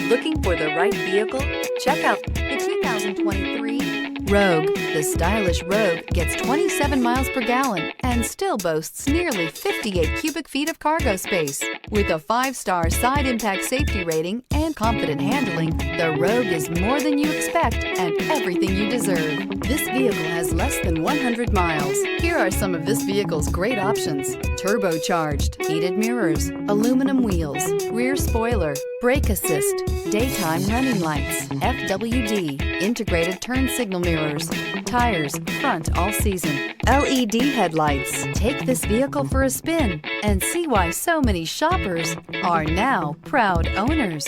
Looking for the right vehicle? Check out the 2023 Rogue. The stylish Rogue gets 27 miles per gallon and still boasts nearly 58 cubic feet of cargo space. With a 5-star side impact safety rating and confident handling, the Rogue is more than you expect and everything you deserve. This vehicle has less than 100 miles. Here are some of this vehicle's great options: turbocharged, heated mirrors, aluminum wheels, rear spoiler, brake assist, daytime running lights, FWD, integrated turn signal mirrors, tires, front all season, LED headlights. Take this vehicle for a spin and see why so many shoppers are now proud owners.